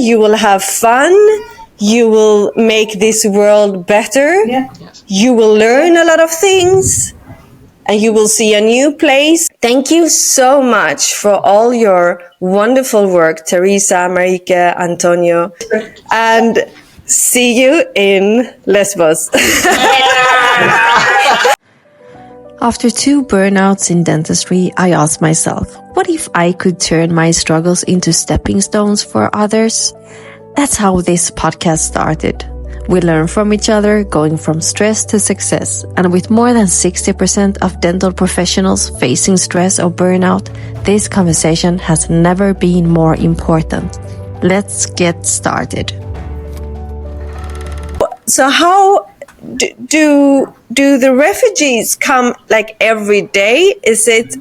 you will have fun, you will make this world better, you will learn a lot of things, and you will see a new place. Thank you so much for all your wonderful work, Teresa, Marijke, Antonio, and see you in Lesbos. After 2 burnouts in dentistry, I asked myself, what if I could turn my struggles into stepping stones for others? That's how this podcast started. We learn from each other, going from stress to success. And with more than 60% of dental professionals facing stress or burnout, this conversation has never been more important. Let's get started. So how do the refugees come like every day? Is it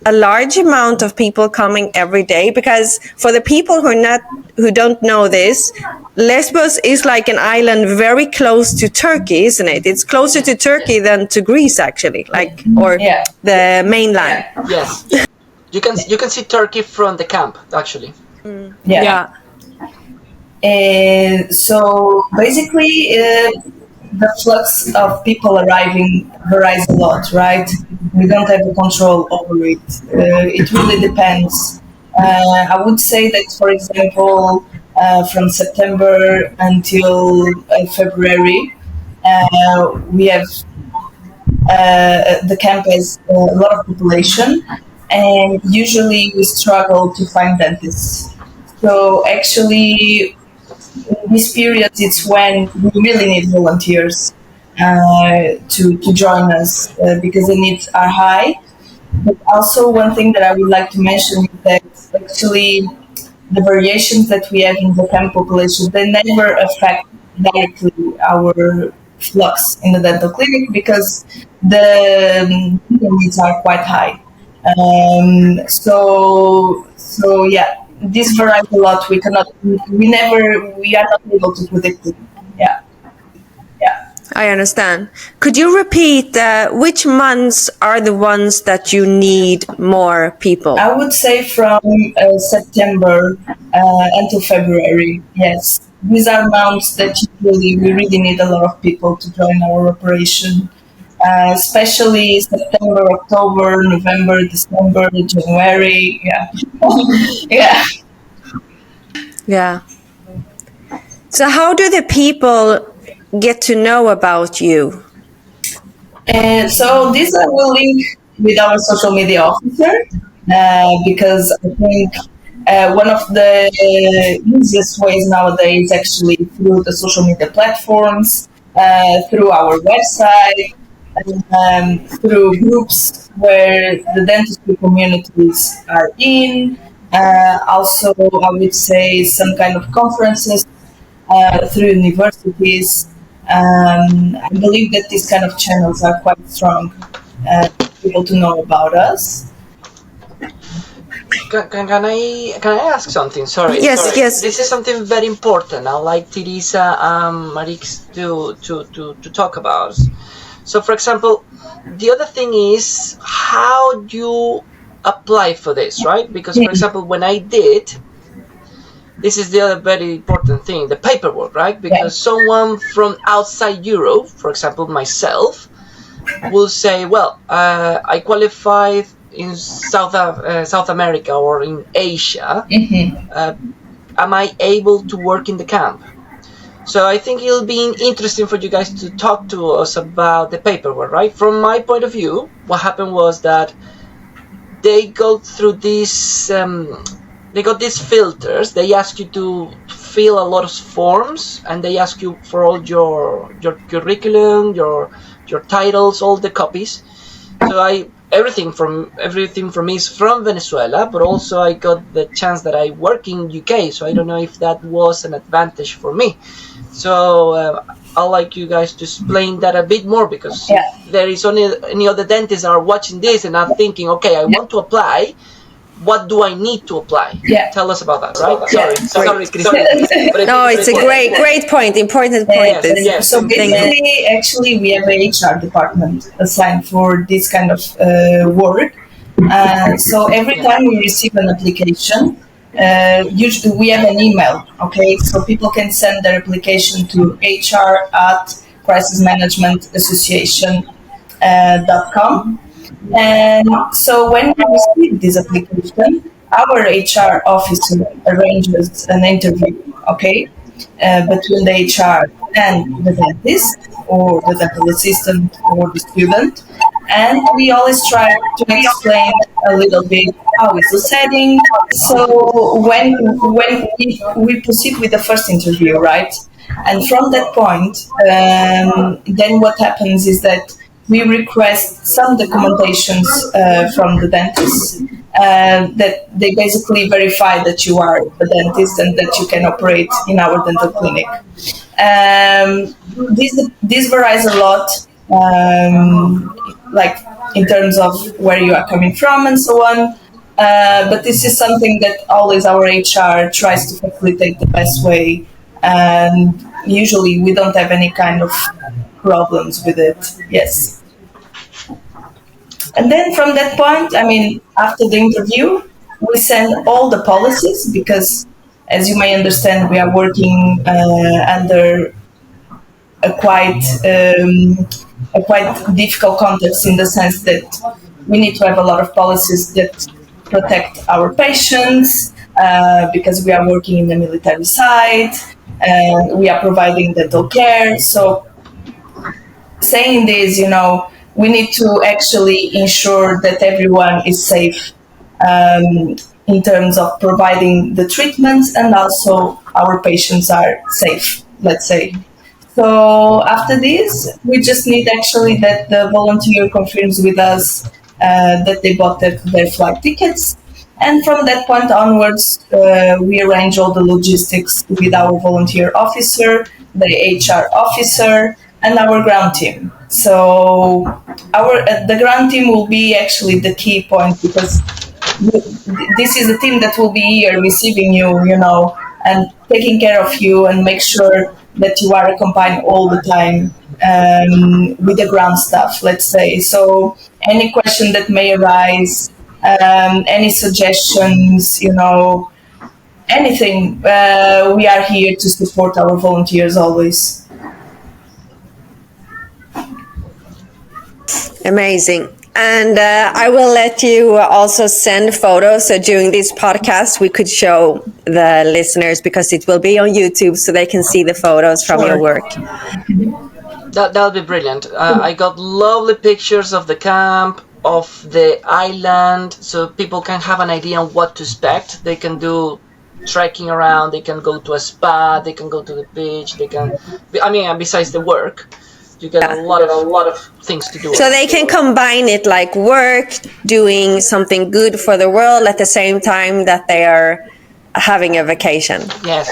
a large amount of people coming every day? Because for the people who don't know this, Lesbos is like an island very close to Turkey, isn't it? It's closer to Turkey than to Greece, actually, the mainland. Yes, you can see Turkey from the camp, actually. So basically, the flux of people arriving varies a lot, right? We don't have a control over it. It really depends. I would say that, for example, from September until February, we have the camp has a lot of population, and usually we struggle to find dentists. So actually, in this period, it's when we really need volunteers to join us because the needs are high. But also one thing that I would like to mention is that actually the variations that we have in the camp population, they never affect directly our flux in the dental clinic because the needs are quite high. So yeah. This varies a lot. We are not able to predict it. Yeah. I understand. Could you repeat which months are the ones that you need more people? I would say from September until February. Yes, these are months that we really need a lot of people to join our operation. Especially September, October, November, December, January. Yeah. So how do the people get to know about you? So this I will link with our social media officer because I think one of the easiest ways nowadays actually through the social media platforms, through our website, through groups where the dentistry communities are in. Also, I would say some kind of conferences through universities. I believe that these kind of channels are quite strong for people to know about us. Can I ask something? Sorry. Yes. This is something very important. I'd like Teresa and Marijke to talk about. So, for example, the other thing is how do you apply for this, right? Because, for example, when I did, this is the other very important thing, the paperwork, right? Because someone from outside Europe, for example, myself, will say, well, I qualified in South America or in Asia. Am I able to work in the camp? So I think it'll be interesting for you guys to talk to us about the paperwork, right? From my point of view, what happened was that they go through these, they got these filters. They ask you to fill a lot of forms, and they ask you for all your curriculum, your titles, all the copies. So everything from me is from Venezuela, but also I got the chance that I work in UK. So I don't know if that was an advantage for me. So I'd like you guys to explain that a bit more, because if there is any other dentists are watching this and are thinking, okay, I want to apply. What do I need to apply? Tell us about that, right? Sorry, Christina. No, it's a great point, important point. Yes. So basically, actually, we have a HR department assigned for this kind of work. So every time we receive an application, usually we have an email, okay? So people can send their application to hr@crisismanagementassociation.com. And so when we receive this application, our HR officer arranges an interview, okay, between the HR and the dentist or the dental assistant or the student. And we always try to explain a little bit how is the setting. So when we proceed with the first interview, right? And from that point, then what happens is that we request some documentations from the dentist that they basically verify that you are a dentist and that you can operate in our dental clinic. This varies a lot, like in terms of where you are coming from and so on. But this is something that always our HR tries to facilitate the best way, and usually we don't have any kind of problems with it. Yes. And then from that point, I mean, after the interview, we send all the policies because, as you may understand, we are working under a quite difficult context in the sense that we need to have a lot of policies that protect our patients because we are working in the military side and we are providing dental care. So saying this, we need to actually ensure that everyone is safe in terms of providing the treatments and also our patients are safe, let's say. So after this, we just need actually that the volunteer confirms with us that they bought their flight tickets. And from that point onwards, we arrange all the logistics with our volunteer officer, the HR officer, and our ground team. So the ground team will be actually the key point because this is a team that will be here receiving you, and taking care of you and make sure that you are accompanied all the time with the ground staff, let's say. So any question that may arise, any suggestions, anything, we are here to support our volunteers always. Amazing. And I will let you also send photos. So during this podcast, we could show the listeners because it will be on YouTube so they can see the photos from your work. That'll be brilliant. I got lovely pictures of the camp, of the island, so people can have an idea on what to expect. They can do trekking around, they can go to a spa, they can go to the beach, besides the work. You get a lot of things to do. So they can combine it like work, doing something good for the world at the same time that they are having a vacation. Yes.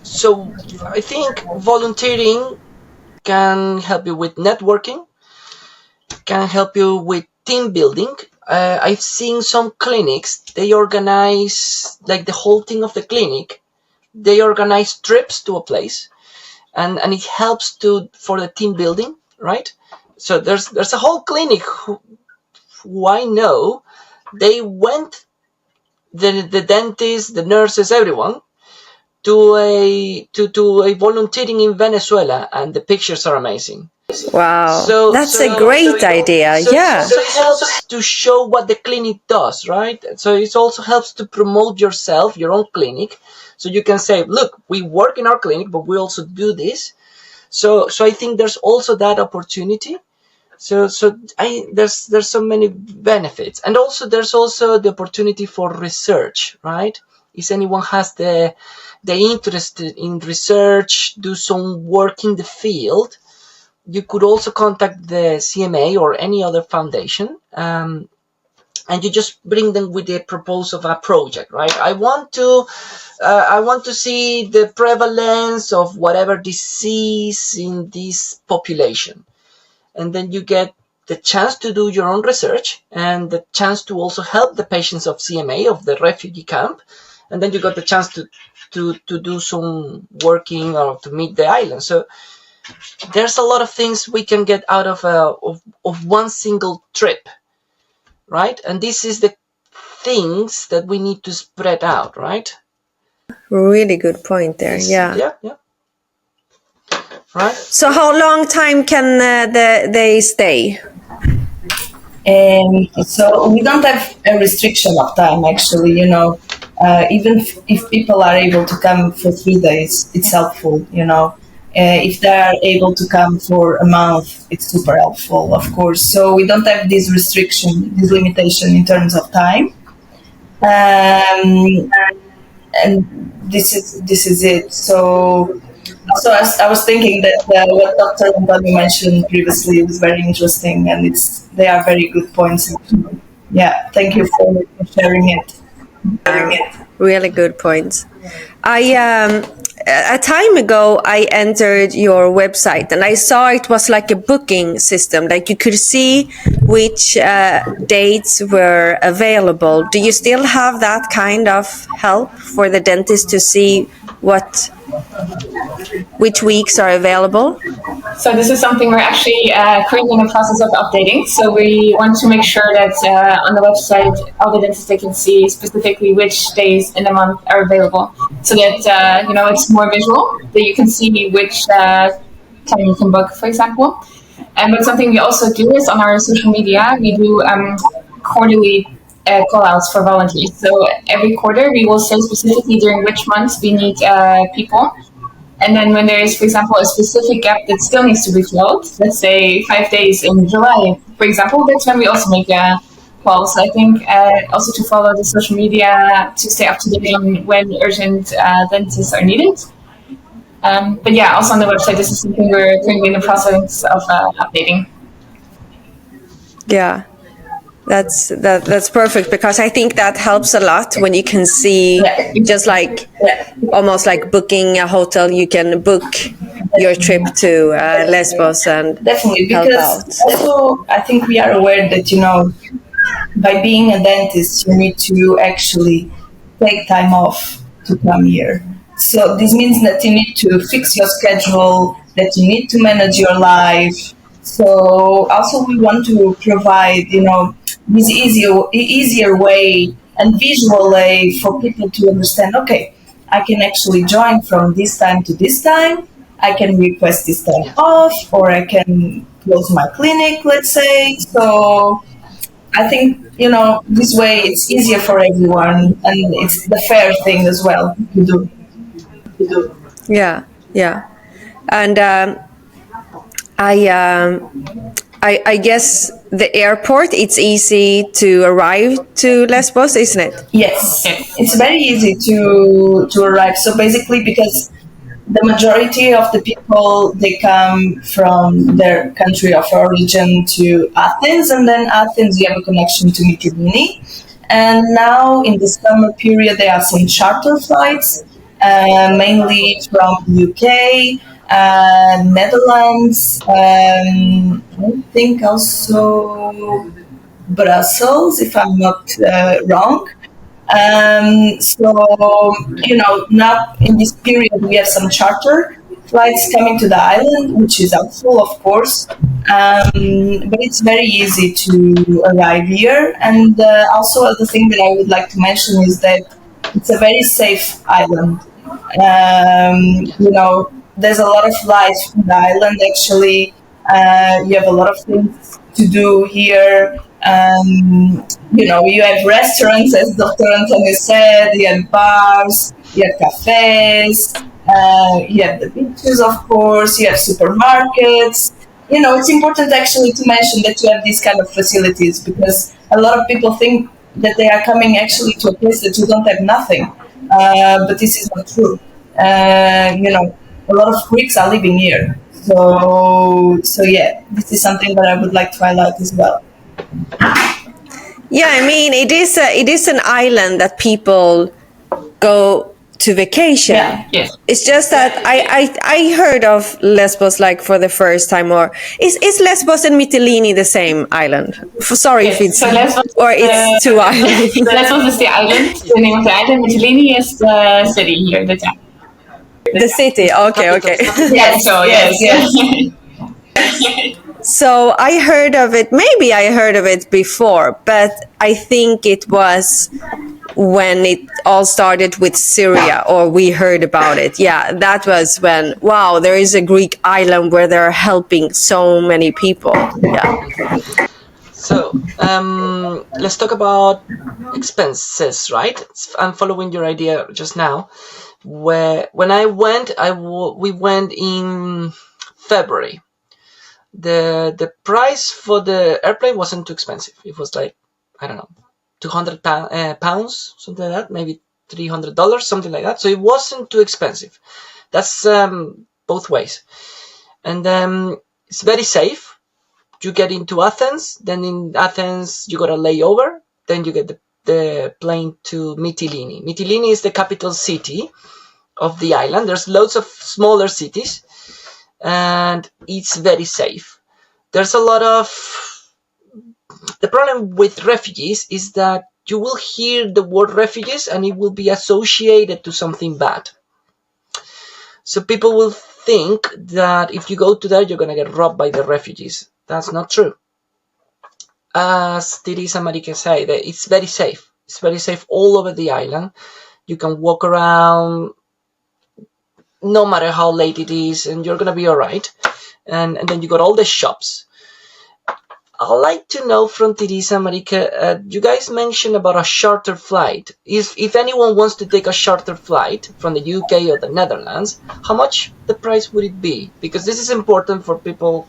So I think volunteering can help you with networking, can help you with team building. I've seen some clinics, they organize, like the whole thing of the clinic, they organize trips to a place. And it helps for the team building, right? So there's a whole clinic who I know, they went, the dentists, the nurses, everyone, to a volunteering in Venezuela, and the pictures are amazing. Wow, that's a great idea. Yeah. So it helps to show what the clinic does, right? So it also helps to promote yourself, your own clinic. So you can say, look, we work in our clinic, but we also do this. So I think there's also that opportunity. So there's so many benefits. And also there's also the opportunity for research, right? If anyone has the interest in research, do some work in the field, you could also contact the CMA or any other foundation. And you just bring them with the proposal of a project, right? I want to see the prevalence of whatever disease in this population. And then you get the chance to do your own research and the chance to also help the patients of CMA, of the refugee camp. And then you got the chance to do some working or to meet the island. So there's a lot of things we can get out of one single trip. Right? And this is the things that we need to spread out, right? Really good point there. Yeah. Right. So how long time can they stay? So we don't have a restriction of time, actually. Even if people are able to come for 3 days, it's helpful. If they are able to come for a month, it's super helpful, of course. So we don't have this restriction, this limitation in terms of time. And this is it. So I was thinking that what Dr. Antonio mentioned previously was very interesting, and they are very good points. Yeah, thank you for sharing it. Really good points. A time ago, I entered your website and I saw it was like a booking system. Like you could see which dates were available. Do you still have that kind of help for the dentist to see which weeks are available? So this is something we're actually currently in the process of updating. So we want to make sure that on the website, all the dentists they can see specifically which days in the month are available, so that it's more visual, that you can see which time you can book, for example. But something we also do is on our social media, we do quarterly call-outs for volunteers. So every quarter, we will say specifically during which months we need people. And then when there is, for example, a specific gap that still needs to be filled, let's say 5 days in July, for example, that's when we also make a call. So I think also to follow the social media to stay up to date on when urgent dentists are needed. But yeah, also on the website, this is something we're currently in the process of updating. Yeah. That's perfect, because I think that helps a lot when you can see, just like almost like booking a hotel, you can book your trip to Lesbos and definitely, help because out. also I think we are aware that by being a dentist you need to actually take time off to come here. So this means that you need to fix your schedule, that you need to manage your life. So also we want to provide, this easier way and visual way for people to understand, okay, I can actually join from this time to this time. I can request this time off, or I can close my clinic, let's say. So I think, this way it's easier for everyone, and it's the fair thing as well to do. Yeah. And I guess the airport, it's easy to arrive to Lesbos, isn't it? Yes, it's very easy to arrive. So basically, because the majority of the people, they come from their country of origin to Athens, and then Athens you have a connection to Mytilene. And now in the summer period there are some charter flights, mainly from UK, Netherlands, I think also Brussels, if I'm not wrong. Now in this period we have some charter flights coming to the island, which is helpful, of course. But it's very easy to arrive here. And also, the thing that I would like to mention is that it's a very safe island. There's a lot of life in the island, actually. You have a lot of things to do here. You have restaurants, as Dr. Antonio said, you have bars, you have cafes, you have the beaches, of course, you have supermarkets. It's important actually to mention that you have these kind of facilities, because a lot of people think that they are coming actually to a place that you don't have nothing. But this is not true. A lot of Greeks are living here. So yeah, this is something that I would like to highlight as well. Yeah, I mean, it is an island that people go to vacation. Yeah, yes. It's just that I heard of Lesbos like for the first time. Or is Lesbos and Mytilene the same island? Sorry if it's so Lesbos, or it's two islands. Lesbos is the island, the name of the island. Mytilene is the city here, the town. The city. Okay. Yes. So I heard of it, maybe I heard of it before, but I think it was when it all started with Syria, or we heard about it. Yeah, that was when, wow, there is a Greek island where they're helping so many people. Yeah. So let's talk about expenses, right? I'm following your idea just now. When I went, we went in February. The price for the airplane wasn't too expensive. It was like, I don't know, 200 pounds, something like that, maybe $300, something like that. So it wasn't too expensive. That's both ways. And it's very safe. You get into Athens, then in Athens you got a layover, then you get the plane to Mytilene. Mytilene is the capital city of the island. There's loads of smaller cities, and it's very safe. There's a lot of... The problem with refugees is that you will hear the word refugees and it will be associated to something bad. So people will think that if you go to there, you're going to get robbed by the refugees. That's not true. As Teresa and Marijke say, that it's very safe. It's very safe all over the island. You can walk around no matter how late it is, and you're going to be all right. And then you got all the shops. I'd like to know from Teresa and Marijke, you guys mentioned about a charter flight. If anyone wants to take a charter flight from the UK or the Netherlands, how much the price would it be? Because this is important for people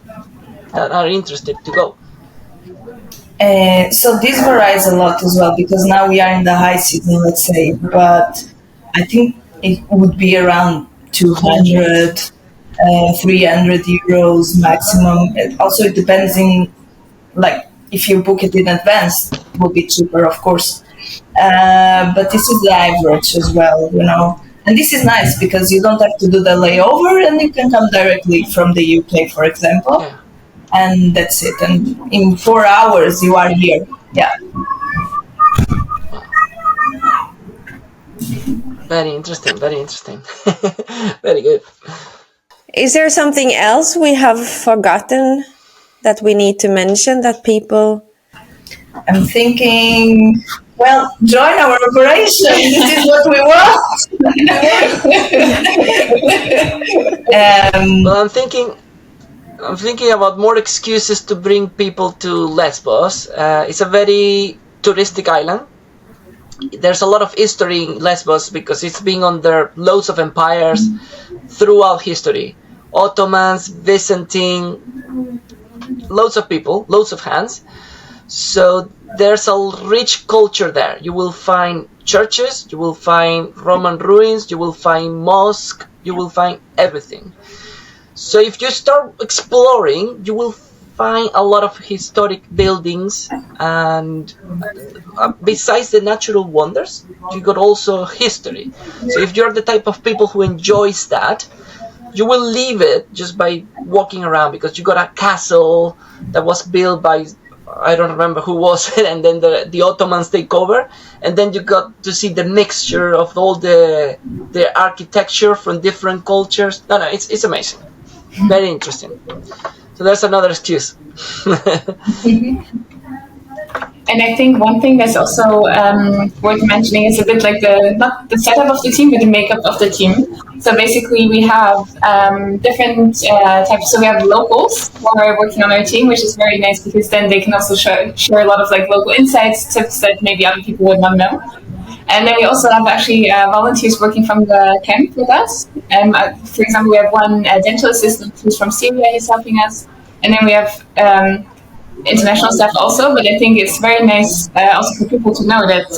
that are interested to go. So this varies a lot as well, because now we are in the high season, let's say, but I think it would be around 200, 300 euros maximum. Also, it depends in, like, if you book it in advance, it will be cheaper, of course. But this is the average as well, you know. And this is nice because you don't have to do the layover and you can come directly from the UK, for example. Yeah. And that's it. And in 4 hours, you are here. Yeah. Very interesting, very interesting. Very good. Is there something else we have forgotten that we need to mention that people... I'm thinking, well, join our operation. This is what we want. Well, I'm thinking about more excuses to bring people to Lesbos. It's a very touristic island. There's a lot of history in Lesbos because it's been under loads of empires throughout history. Ottomans, Byzantine, loads of people, loads of hands. So there's a rich culture there. You will find churches, you will find Roman ruins, you will find mosques, you will find everything. So if you start exploring, you will find a lot of historic buildings, and besides the natural wonders, you got also history. So if you're the type of people who enjoys that, you will leave it just by walking around, because you got a castle that was built by, I don't remember who was it, and then the Ottomans take over, and then you got to see the mixture of all the architecture from different cultures. No, it's amazing. Very interesting. So there's another excuse. And I think one thing that's also worth mentioning is a bit like not the setup of the team, but the makeup of the team. So basically we have different types. So we have locals who are working on our team, which is very nice because then they can also share a lot of like local insights, tips that maybe other people would not know. And then we also have actually volunteers working from the camp with us. For example, we have one dental assistant who's from Syria, he's helping us. And then we have international staff also, but I think it's very nice also for people to know that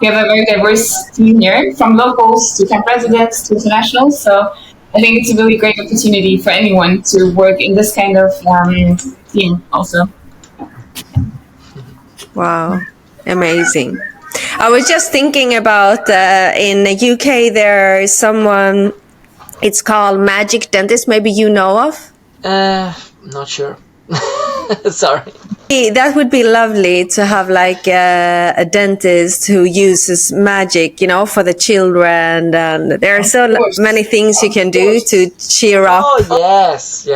we have a very diverse team here, from locals to camp residents to internationals. So I think it's a really great opportunity for anyone to work in this kind of team also. Wow, amazing. I was just thinking about in the UK there's someone, it's called Magic Dentist, maybe you know of? Not sure. Sorry. That would be lovely to have like a dentist who uses magic, for the children, and there are so many things you can do to cheer up. Oh yes.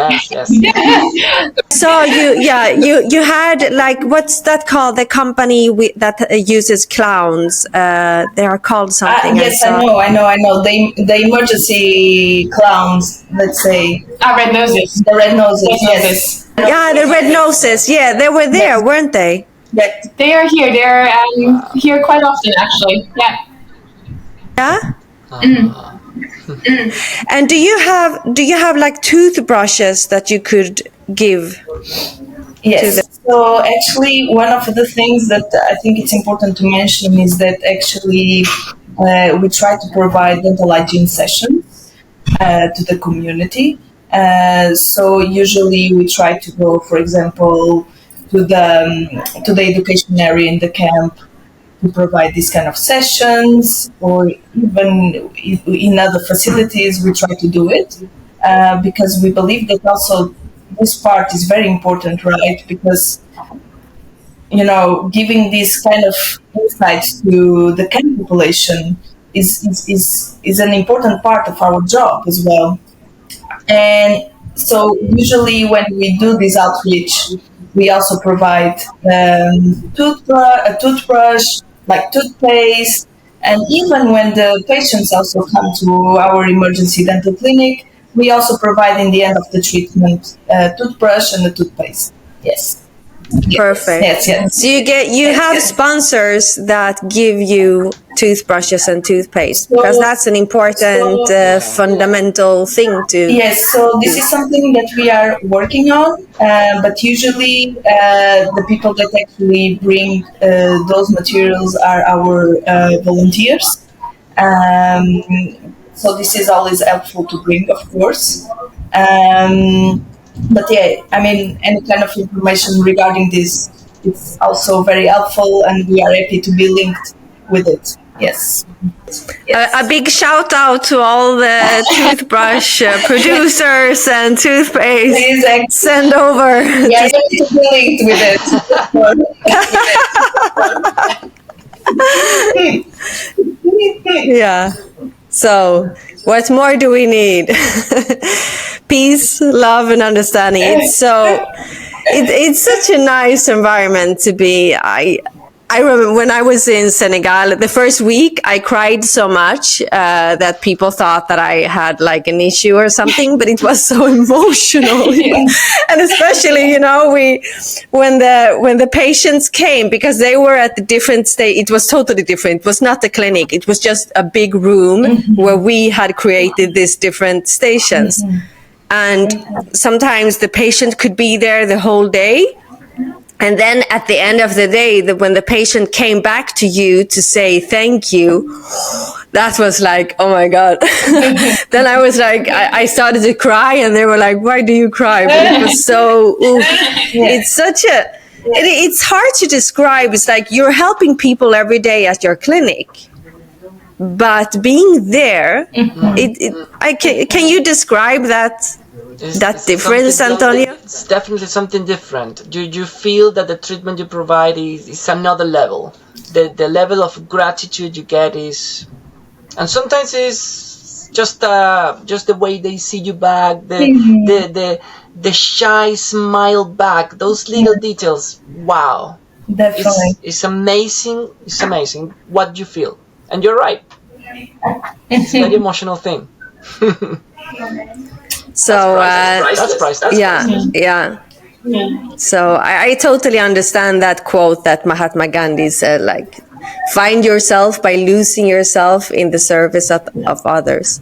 So you had like, what's that called? The company that uses clowns. They are called something. Yes, I know. The emergency clowns, let's say. Red noses. The red noses, yes. Yeah, the red noses. Yeah, they were there, weren't they? Yes. They are here. They're here quite often, actually. Yeah. Yeah. And do you have like toothbrushes that you could give? Yes. So actually, one of the things that I think it's important to mention is that actually we try to provide dental hygiene sessions to the community. So usually we try to go, for example, to the education area in the camp to provide these kind of sessions, or even in other facilities we try to do it, because we believe that also this part is very important, right? Because giving these kind of insights to the camp population is an important part of our job as well. And so usually when we do this outreach, we also provide a toothbrush, like toothpaste, and even when the patients also come to our emergency dental clinic, we also provide in the end of the treatment a toothbrush and a toothpaste. Yes. Perfect. Yes. So you have sponsors that give you toothbrushes and toothpaste, because that's an important fundamental thing to. Yes. So this is something that we are working on, but usually the people that actually bring those materials are our volunteers. So this is always helpful to bring, of course. But yeah, I mean, any kind of information regarding this, it's also very helpful, and we are happy to be linked with it. Yes. A big shout out to all the toothbrush producers and toothpaste. Exactly. Send over. Yeah, happy to be linked with it. Yeah. So, what more do we need? Peace, love, and understanding. It's such a nice environment to be. I remember when I was in Senegal, the first week I cried so much that people thought that I had like an issue or something, but it was so emotional. And especially, when the patients came, because they were at the different stage, it was totally different. It was not the clinic. It was just a big room where we had created these different stations. And sometimes the patient could be there the whole day. And then at the end of the day, when the patient came back to you to say thank you, that was like, oh my God. Then I was like, I started to cry, and they were like, why do you cry? But it was so, it's such it's hard to describe. It's like you're helping people every day at your clinic. But being there, can you describe that difference, Antonio? It's definitely something different. Do you feel that the treatment you provide is another level? The level of gratitude you get is, and sometimes it's just the way they see you back, the shy smile back, those little details. Wow, Definitely, it's amazing. It's amazing what you feel, and you're right. It's a very emotional thing. So that's priceless. Yeah. So I totally understand that quote that Mahatma Gandhi said, like, find yourself by losing yourself in the service of others.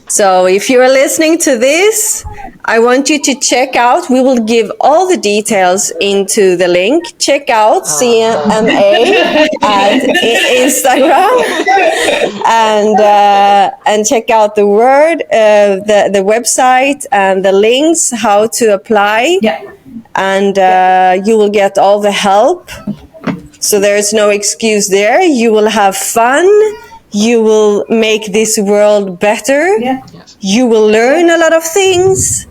So if you're listening to this, I want you to check out, we will give all the details into the link. Check out CMA at Instagram and check out the the website and the links, how to apply. Yeah. And you will get all the help. So there's no excuse there. You will have fun. You will make this world better. Yeah. Yes. You will learn a lot of things.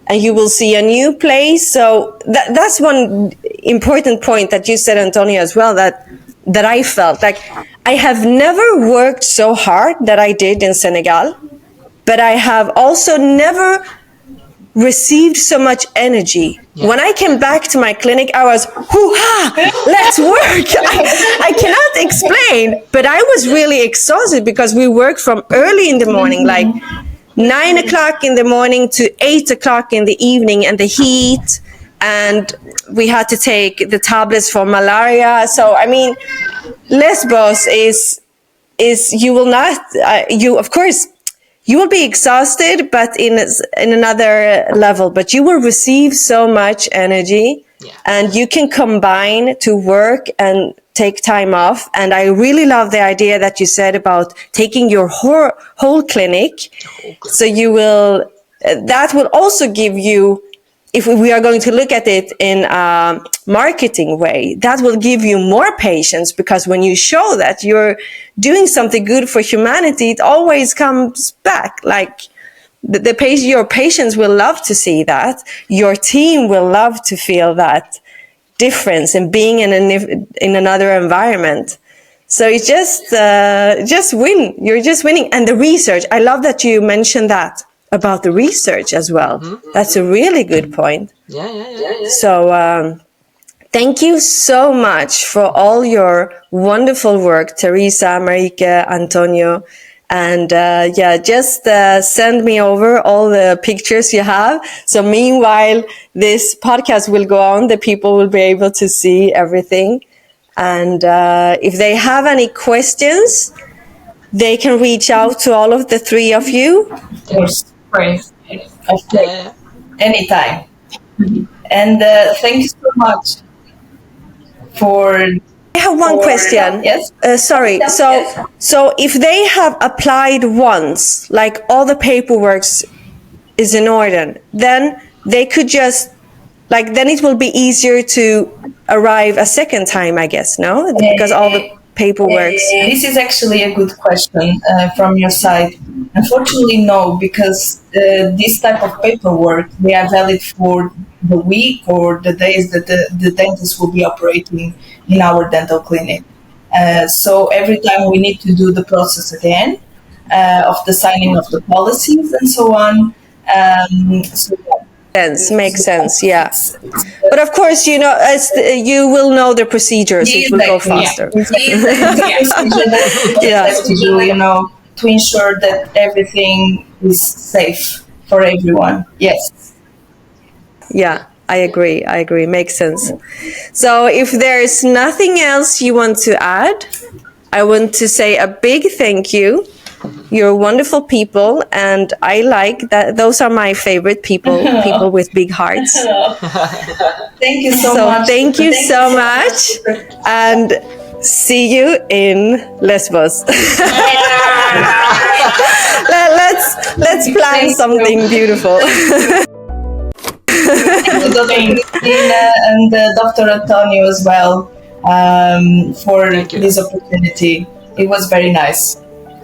and you will see a new place. So that's one important point that you said, Antonio, as well, that I felt like I have never worked so hard that I did in Senegal, but I have also never received so much energy. Yeah. When I came back to my clinic, I was, hoo-ha, let's work. I cannot explain, but I was really exhausted because we worked from early in the morning, like 9 o'clock in the morning to 8 o'clock in the evening, and the heat, and we had to take the tablets for malaria. So, I mean, Lesbos is you will not, of course, you will be exhausted, but in another level. But you will receive so much energy, and you can combine to work and take time off. And I really love the idea that you said about taking your whole clinic. So you will, that will also give you, if we are going to look at it in a marketing way, that will give you more patience, because when you show that you're doing something good for humanity, it always comes back. Like your patients will love to see that. Your team will love to feel that difference in being in another environment. So it's just win. You're just winning. And the research, I love that you mentioned that about the research as well. Mm-hmm. That's a really good point. Yeah. So thank you so much for all your wonderful work, Teresa, Marijke, Antonio. And just send me over all the pictures you have. So meanwhile, this podcast will go on. The people will be able to see everything. And if they have any questions, they can reach out to all of the three of you. Yes. Okay. Anytime. And thank you so much for... I have one question. Yes. Sorry. So if they have applied once, like all the paperwork is in order, then they could just, like, then it will be easier to arrive a second time, I guess, no? Because all the paperwork. This is actually a good question from your side. Unfortunately, no, because this type of paperwork, they are valid for the week or the days that the dentist will be operating in our dental clinic. So every time we need to do the process again of the signing of the policies and so on. Makes sense, yeah. But of course, you know, as you will know the procedures, it will go faster. To ensure that everything is safe for everyone. Yes. Yeah, I agree. Makes sense. So if there's nothing else you want to add, I want to say a big thank you. You're wonderful people, and I like that. Those are my favorite people with big hearts. Thank you so much. Thank you so much, and see you in Lesbos. Let's plan something beautiful. And Dr. Antonio as well for this opportunity. It was very nice.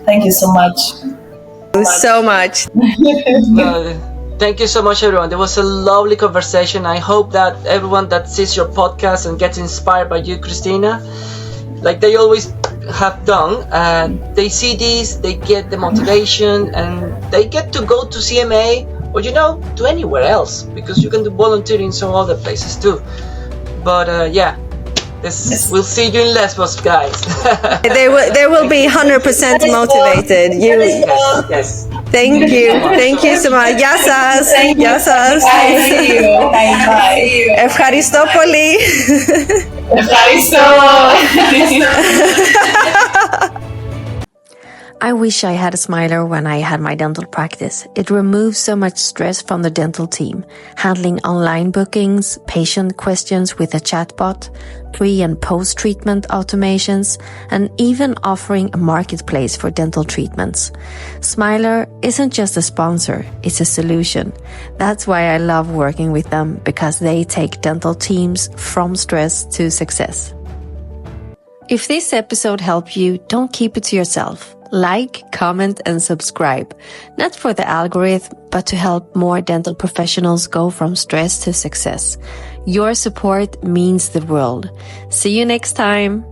Thank you so much. Thank you so much, everyone. There was a lovely conversation. I hope that everyone that sees your podcast and gets inspired by you, Christina, like they always have done, they see this, they get the motivation, and they get to go to CMA or, to anywhere else, because you can do volunteering in some other places too. But we'll see you in Lesbos, guys. They will be 100% motivated. Yes. Thank you so much. Yasas. Bye. Evcharistopoli. I wish I had a Smiler when I had my dental practice. It removes so much stress from the dental team, handling online bookings, patient questions with a chatbot, pre- and post-treatment automations, and even offering a marketplace for dental treatments. Smiler isn't just a sponsor, it's a solution. That's why I love working with them, because they take dental teams from stress to success. If this episode helped you, don't keep it to yourself. Like, comment, and subscribe. Not for the algorithm, but to help more dental professionals go from stress to success. Your support means the world. See you next time.